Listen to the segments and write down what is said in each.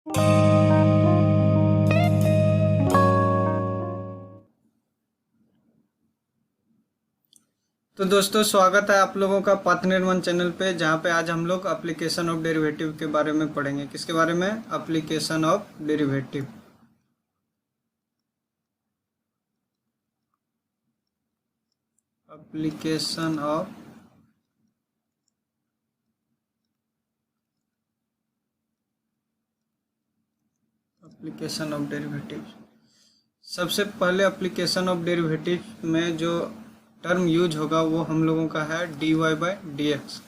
तो दोस्तों स्वागत है आप लोगों का पथ निर्माण चैनल पे, जहाँ पे आज हम लोग एप्लीकेशन ऑफ डेरिवेटिव के बारे में पढ़ेंगे। किसके बारे में? Application of derivative. Application of derivative. सबसे पहले एप्लीकेशन ऑफ डेरिवेटिव में जो टर्म यूज होगा वो हम लोगों का है dy बाई डी एक्स।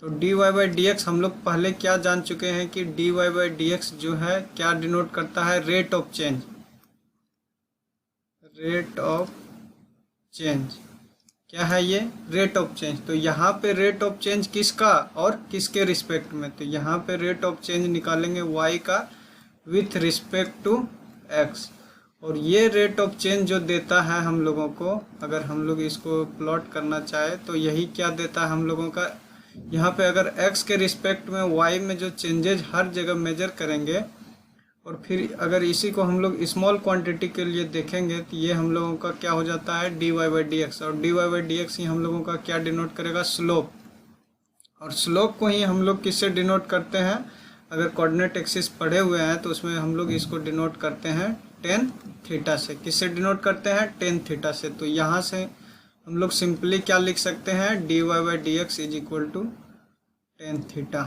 तो dy बाई डी एक्स हम लोग पहले क्या जान चुके हैं कि dy बाई डी एक्स जो है क्या डिनोट करता है? Rate of change. Rate of change क्या है ये? Rate of change. तो यहाँ पे रेट ऑफ चेंज किसका और किसके रिस्पेक्ट में? तो यहाँ पे रेट ऑफ चेंज निकालेंगे y का विथ रिस्पेक्ट टू x। और ये रेट ऑफ चेंज जो देता है हम लोगों को, अगर हम लोग इसको प्लॉट करना चाहे तो यही क्या देता है हम लोगों का, यहाँ पे अगर x के रिस्पेक्ट में y में जो चेंजेज हर जगह मेजर करेंगे और फिर अगर इसी को हम लोग स्मॉल क्वांटिटी के लिए देखेंगे तो ये हम लोगों का क्या हो जाता है? dy by d x. और dy बाई डी एक्स ही हम लोगों का क्या डिनोट करेगा? स्लोप। और स्लोप को ही हम लोग किससे डिनोट करते हैं? अगर कोऑर्डिनेट एक्सिस पढ़े हुए हैं तो उसमें हम लोग इसको डिनोट करते हैं टेन थीटा से। किससे डिनोट करते हैं? टेन थीटा से। तो यहाँ से हम लोग सिंपली क्या लिख सकते हैं? dy by d x is equal to ten theta.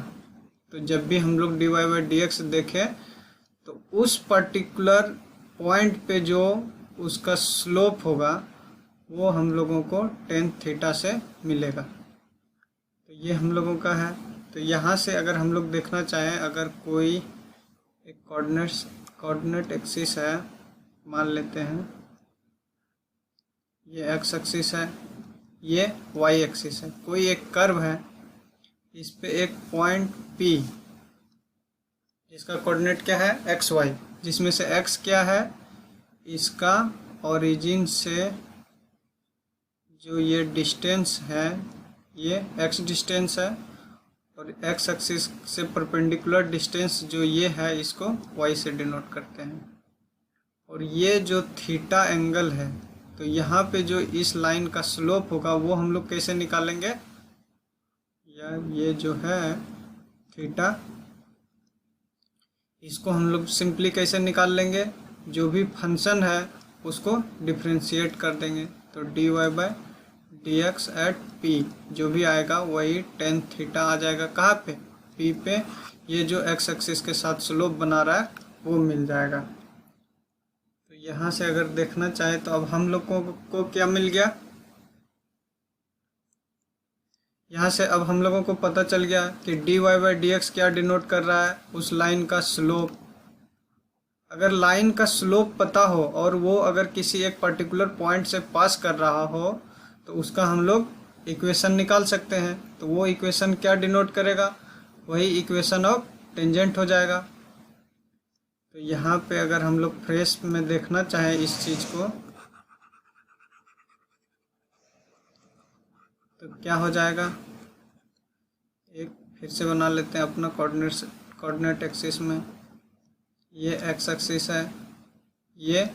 तो जब भी हम लोग dy बाई डी एक्स देखें तो उस पर्टिकुलर पॉइंट पे जो उसका स्लोप होगा वो हम लोगों को टेन थीटा से मिलेगा। तो ये हम लोगों का है। तो यहाँ से अगर हम लोग देखना चाहें, अगर कोई एक कोऑर्डिनेट एक्सिस है, मान लेते हैं ये एक्स एक्सिस है, ये वाई एक्सिस है, कोई एक कर्व है, इस पे एक पॉइंट P जिसका कोऑर्डिनेट क्या है? एक्स वाई, जिसमें से x क्या है? इसका ओरिजिन से जो ये डिस्टेंस है ये x डिस्टेंस है, और x एक्सिस से परपेंडिकुलर डिस्टेंस जो ये है इसको y से डिनोट करते हैं। और ये जो थीटा एंगल है, तो यहाँ पे जो इस लाइन का स्लोप होगा वो हम लोग कैसे निकालेंगे? या ये जो है थीटा, इसको हम लोग सिंपली कैसे निकाल लेंगे? जो भी फंक्शन है उसको डिफ्रेंशिएट कर देंगे। तो dy by d x at p जो भी आएगा वही टेन थीटा आ जाएगा। कहाँ पे? p पे। ये जो x एक्सिस के साथ स्लोप बना रहा है वो मिल जाएगा। तो यहाँ से अगर देखना चाहे तो अब हम लोग को क्या मिल गया? यहाँ से अब हम लोगों को पता चल गया कि dy बाई डी एक्स क्या डिनोट कर रहा है? उस लाइन का स्लोप। अगर लाइन का स्लोप पता हो और वो अगर किसी एक पर्टिकुलर पॉइंट से पास कर रहा हो तो उसका हम लोग इक्वेशन निकाल सकते हैं। तो वो इक्वेशन क्या डिनोट करेगा? वही इक्वेशन ऑफ टेंजेंट हो जाएगा। तो यहाँ पे अगर हम लोग फ्रेश में देखना चाहें इस चीज़ को तो क्या हो जाएगा? एक फिर से बना लेते हैं अपना कोऑर्डिनेट एक्सिस में। ये x एक्सिस है, ये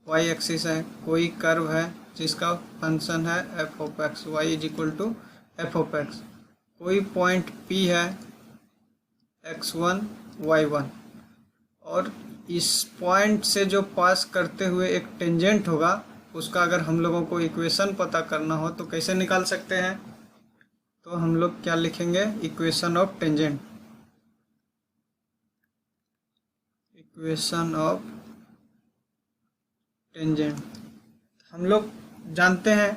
y एक्सिस है, कोई कर्व है जिसका फंक्शन है f of x, y is equal to f of x। कोई पॉइंट P है x1 y1, और इस पॉइंट से जो पास करते हुए एक टेंजेंट होगा उसका अगर हम लोगों को इक्वेशन पता करना हो तो कैसे निकाल सकते हैं? तो हम लोग क्या लिखेंगे? Equation of tangent. Equation of tangent हम लोग जानते हैं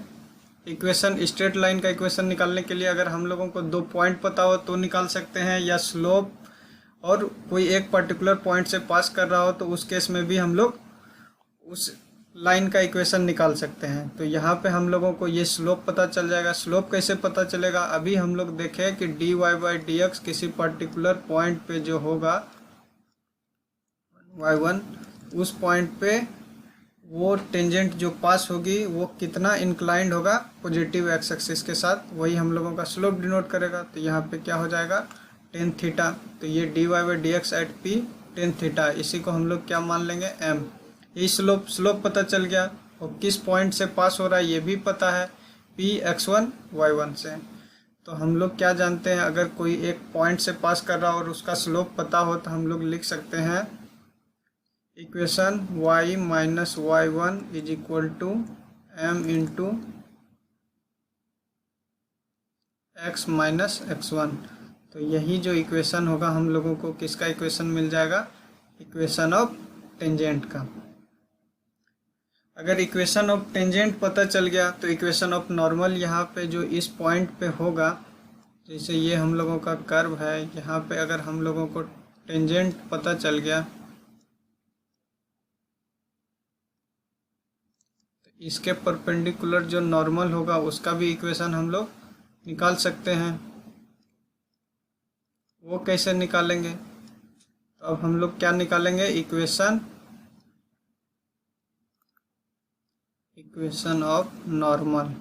इक्वेशन, स्ट्रेट लाइन का इक्वेशन निकालने के लिए अगर हम लोगों को दो पॉइंट पता हो तो निकाल सकते हैं, या स्लोप और कोई एक पर्टिकुलर पॉइंट से पास कर रहा हो तो उस केस में भी हम लोग उस लाइन का इक्वेशन निकाल सकते हैं। तो यहाँ पे हम लोगों को ये स्लोप पता चल जाएगा। स्लोप कैसे पता चलेगा? अभी हम लोग देखें कि dy बाई डी एक्स किसी पर्टिकुलर पॉइंट पे जो होगा y1, उस पॉइंट पे वो टेंजेंट जो पास होगी वो कितना इंक्लाइंड होगा पॉजिटिव x एक्सिस के साथ, वही हम लोगों का स्लोप डिनोट करेगा। तो यहाँ पे क्या हो जाएगा? Ten theta. तो ये dy by d x at p ten theta, इसी को हम लोग क्या मान लेंगे m। ये स्लोप पता चल गया, और किस पॉइंट से पास हो रहा है ये भी पता है, p x1 y1 से। तो हम लोग क्या जानते हैं, अगर कोई एक पॉइंट से पास कर रहा हो और उसका स्लोप पता हो तो हम लोग लिख सकते हैं equation y minus y1 is equal to m into x minus x1। तो यही जो इक्वेशन होगा हम लोगों को किसका इक्वेशन मिल जाएगा, इक्वेशन ऑफ टेंजेंट का। अगर इक्वेशन ऑफ टेंजेंट पता चल गया तो इक्वेशन ऑफ नॉर्मल यहाँ पे जो इस पॉइंट पे होगा, जैसे ये हम लोगों का कर्व है, यहाँ पे अगर हम लोगों को टेंजेंट पता चल गया तो इसके परपेंडिकुलर जो नॉर्मल होगा उसका भी इक्वेशन हम लोग निकाल सकते हैं। वो कैसे निकालेंगे, तो अब हम लोग क्या निकालेंगे, इक्वेशन ऑफ नॉर्मल।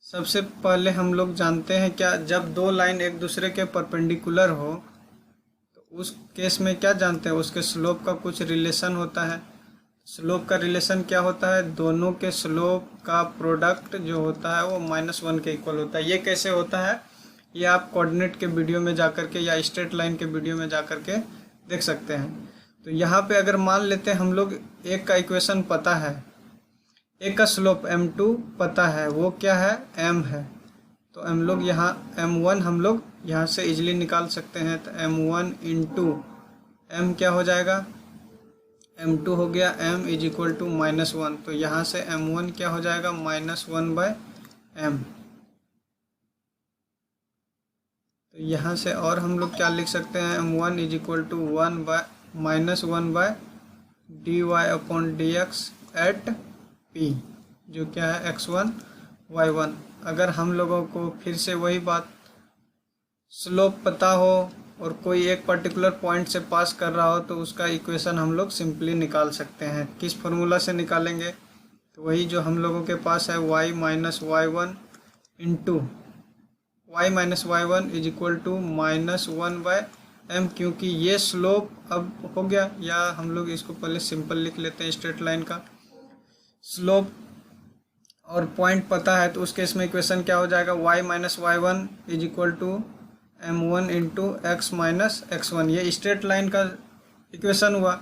सबसे पहले हम लोग जानते हैं क्या, जब दो लाइन एक दूसरे के परपेंडिकुलर हो तो उस केस में क्या जानते हैं, उसके स्लोप का कुछ रिलेशन होता है। स्लोप का रिलेशन क्या होता है, दोनों के स्लोप का प्रोडक्ट जो होता है वो -1 के इक्वल होता है। ये कैसे होता है, ये आप कोऑर्डिनेट के वीडियो में जाकर के या स्ट्रेट लाइन के वीडियो में जाकर के देख सकते हैं। तो यहाँ पे अगर मान लेते हैं हम लोग एक का इक्वेशन पता है, एक का स्लोप m2 पता है, वो क्या है m है, तो हम लोग यहाँ m1 हम लोग यहाँ से इजीली निकाल सकते हैं। तो m1 इंटू m क्या हो जाएगा, m2 हो गया, m इज इक्वल टू -1, तो यहाँ से m1 क्या हो जाएगा, -1/m। तो यहाँ से और हम लोग क्या लिख सकते हैं, m1 is equal to -1/dy/dx at p, जो क्या है x1 y1। अगर हम लोगों को फिर से वही बात, स्लोप पता हो और कोई एक पर्टिकुलर पॉइंट से पास कर रहा हो तो उसका इक्वेशन हम लोग सिंपली निकाल सकते हैं। किस फॉर्मूला से निकालेंगे, तो वही जो हम लोगों के पास है y minus y1 into y minus y1 is equal to -1/m, क्योंकि ये स्लोप अब हो गया, या हम लोग इसको पहले सिंपल लिख लेते हैं, स्ट्रेट लाइन का स्लोप और पॉइंट पता है, तो उस केस में इक्वेशन क्या हो जाएगा, y minus y1 is equal to m1 into x minus x1। ये स्ट्रेट लाइन का इक्वेशन हुआ,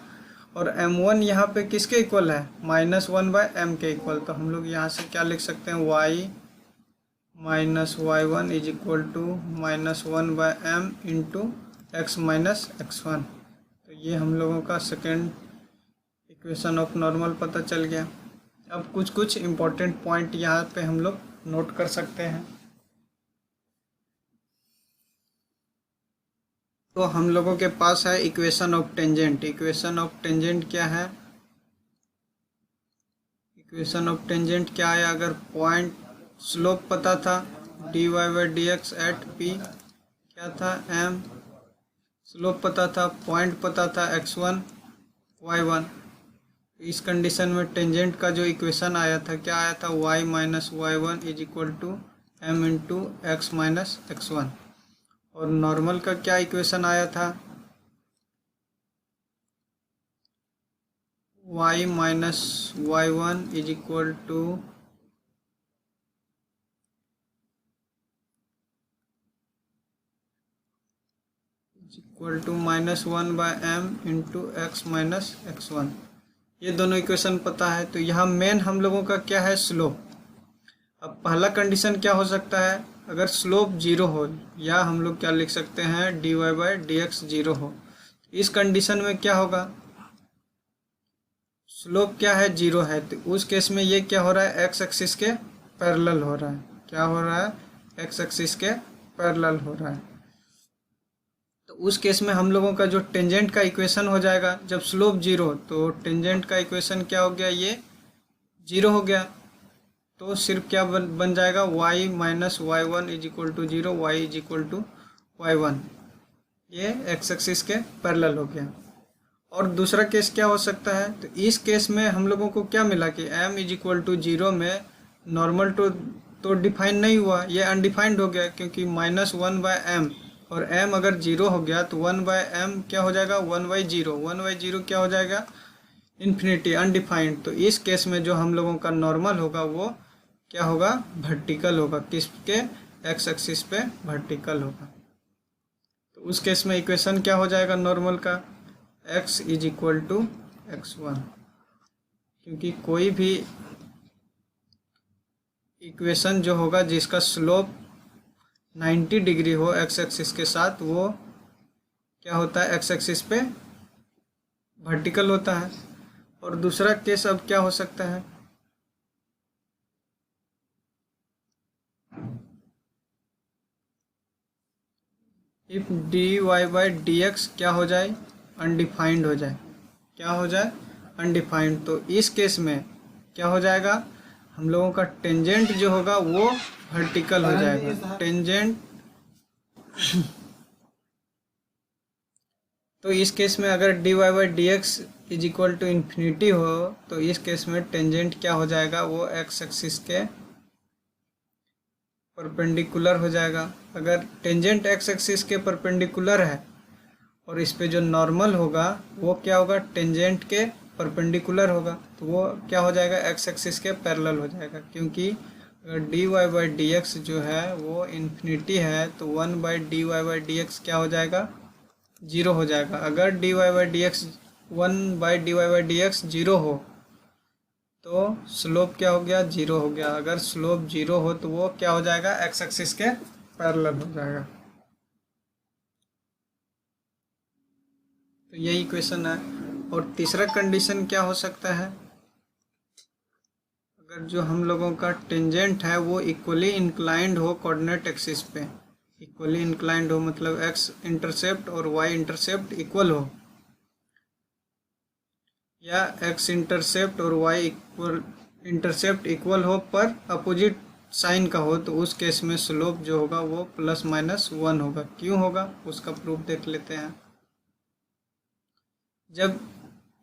और m1 यहाँ पे किसके इक्वल है, -1/m के इक्वल। तो हम लोग यहाँ से क्या लिख सकते हैं, y minus y1 is equal to -1/m into x minus x1। तो ये हम लोगों का सेकेंड इक्वेशन ऑफ नॉर्मल पता चल गया। अब कुछ इम्पोर्टेंट पॉइंट यहाँ पे हम लोग नोट कर सकते हैं। तो हम लोगों के पास है equation of tangent. Equation of tangent क्या है, इक्वेशन ऑफ टेंजेंट क्या है, अगर पॉइंट स्लोप पता था dy/dx एट p क्या था m, स्लोप पता था, पॉइंट पता था x1 y1। इस कंडीशन में टेंजेंट का जो इक्वेशन आया था क्या आया था, y minus y1 is equal to m into x minus x1। और नॉर्मल का क्या इक्वेशन आया था, y minus y1 is equal to -1/m into x minus x1। ये दोनों इक्वेशन पता है। तो यहाँ मेन हम लोगों का क्या है, स्लोप। अब पहला कंडीशन क्या हो सकता है, अगर स्लोप 0 हो, या हम लोग क्या लिख सकते हैं, dy/dx 0 हो। इस कंडीशन में क्या होगा, स्लोप क्या है, 0 है, तो उस केस में ये क्या हो रहा है, x एक्सिस के पैरेलल हो रहा है। क्या हो रहा है, x एक्सिस के पैरेलल हो रहा है। तो उस केस में हम लोगों का जो टेंजेंट का इक्वेशन हो जाएगा, जब स्लोप 0, तो टेंजेंट का इक्वेशन क्या हो गया, ये 0 हो गया। तो सिर्फ क्या बन जाएगा, y minus y1 is equal to 0, y is equal to y1। ये x एक्सिस के पैरेलल हो गया। और दूसरा केस क्या हो सकता है, तो इस केस में हम लोगों को क्या मिला कि m इज इक्वल टू 0 में नॉर्मल तो डिफाइन नहीं हुआ, ये अनडिफाइंड हो गया, क्योंकि -1/m और m अगर 0 हो गया तो 1/m क्या हो जाएगा, 1/0। 1/0 क्या हो जाएगा, इन्फिनिटी, अनडिफाइंड। तो इस केस में जो हम लोगों का नॉर्मल होगा वो क्या होगा, वर्टिकल होगा, किसके, एक्स एक्सिस पे वर्टिकल होगा। तो उस केस में इक्वेशन क्या हो जाएगा नॉर्मल का, x is equal to x1, क्योंकि कोई भी इक्वेशन जो होगा जिसका स्लोप 90 डिग्री हो एक्स एक्सिस के साथ, वो क्या होता है, एक्स एक्सिस पे वर्टिकल होता है। और दूसरा केस अब क्या हो सकता है, if d y by d x क्या हो जाए, अनडिफाइंड हो जाए, क्या हो जाए, अनडिफाइंड। तो इस केस में क्या हो जाएगा, हम लोगों का टेंजेंट जो होगा वो वर्टिकल हो जाएगा, टेंजेंट। तो इस केस में अगर d y by d x is equal to infinity हो तो इस केस में टेंजेंट क्या हो जाएगा, वो एक्स एक्सिस के परपेंडिकुलर हो जाएगा। अगर टेंजेंट एक्स एक्सिस के परपेंडिकुलर है और इस पे जो नॉर्मल होगा वो क्या होगा, टेंजेंट के परपेंडिकुलर होगा, तो वो क्या हो जाएगा, एक्स एक्सिस के पैरेलल हो जाएगा। क्योंकि अगर d y by d x जो है वो इन्फिनिटी है तो 1/dy/dx क्या हो जाएगा, 0 हो जाएगा। अगर dy/dx 1/dy/dx 0 हो तो स्लोप क्या हो गया, 0 हो गया। अगर स्लोप 0 हो तो वो क्या हो जाएगा, एक्स एक्सिस के पैरेलल हो जाएगा। तो यही इक्वेशन है। और तीसरा कंडीशन क्या हो सकता है, अगर जो हम लोगों का टेंजेंट है वो इक्वली इंक्लाइंड हो कोऑर्डिनेट एक्सिस पे, इक्वली इंक्लाइंड हो मतलब एक्स इंटरसेप्ट और वाई इंटरसेप्ट इक्वल हो, या एक्स इंटरसेप्ट और वाई इंटरसेप्ट इक्वल हो पर अपोजिट साइन का हो, तो उस केस में स्लोप जो होगा वो +-1 होगा। क्यों होगा उसका प्रूफ देख लेते हैं। जब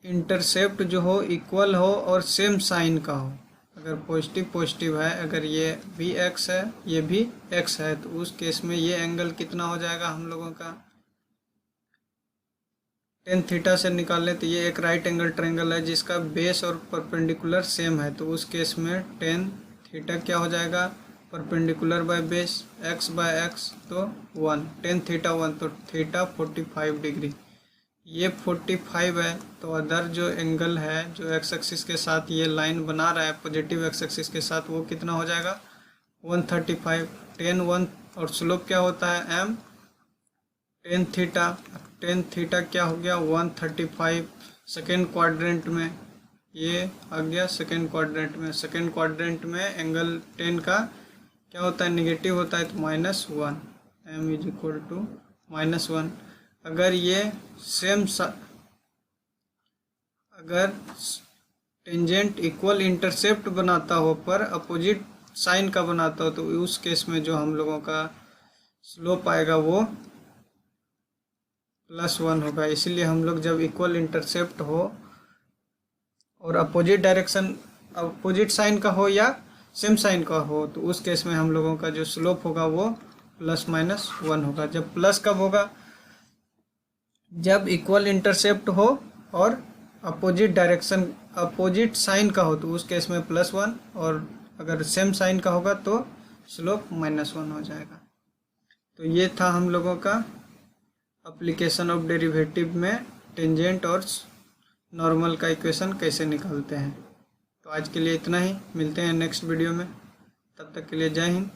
इंटरसेप्ट जो हो इक्वल हो और सेम साइन का हो, अगर पॉजिटिव पॉजिटिव है, अगर ये भी x है ये भी x है, तो उस केस में ये एंगल कितना हो जाएगा हम लोगों का, tan थीटा से निकालें तो ये एक राइट एंगल ट्रायंगल है जिसका बेस और परपेंडिकुलर सेम है। तो उस केस में tan थीटा क्या हो जाएगा, परपेंडिकुलर बाय बेस x/x तो 1, tan थीटा 1 तो थीटा 45 डिग्री, ये 45 है। तो अदर जो एंगल है जो एक्स एक्सिस के साथ ये लाइन बना रहा है पॉजिटिव एक्स एक्सिस के साथ, वो कितना हो जाएगा, 135, tan 1 और स्लोप क्या होता है m, tan theta. tan theta क्या हो गया 135 सेकेंड क्वाड्रेंट में, ये आ गया सेकेंड क्वाड्रेंट में। सेकेंड क्वाड्रेंट में एंगल tan का क्या होता है, नेगेटिव होता है, तो -1, m इज इक्वल टू -1। अगर ये सेम अगर टेंजेंट इक्वल इंटरसेप्ट बनाता हो पर अपोजिट साइन का बनाता हो, तो उस केस में जो हम लोगों का स्लोप आएगा वो +1 होगा। इसलिए हम लोग जब इक्वल इंटरसेप्ट हो और अपोजिट डायरेक्शन, अपोजिट साइन का हो या सेम साइन का हो, तो उस केस में हम लोगों का जो स्लोप होगा वो +-1 होगा। जब प्लस कब होगा, जब इक्वल इंटरसेप्ट हो और अपोजिट डायरेक्शन, अपोजिट साइन का हो, तो उस केस में +1, और अगर सेम साइन का होगा तो स्लोप -1 हो जाएगा। तो ये था हम लोगों का एप्लीकेशन ऑफ डेरिवेटिव में टेंजेंट और नॉर्मल का इक्वेशन कैसे निकालते हैं। तो आज के लिए इतना ही, मिलते हैं नेक्स्ट वीडियो में, तब तक के लिए जय हिंद।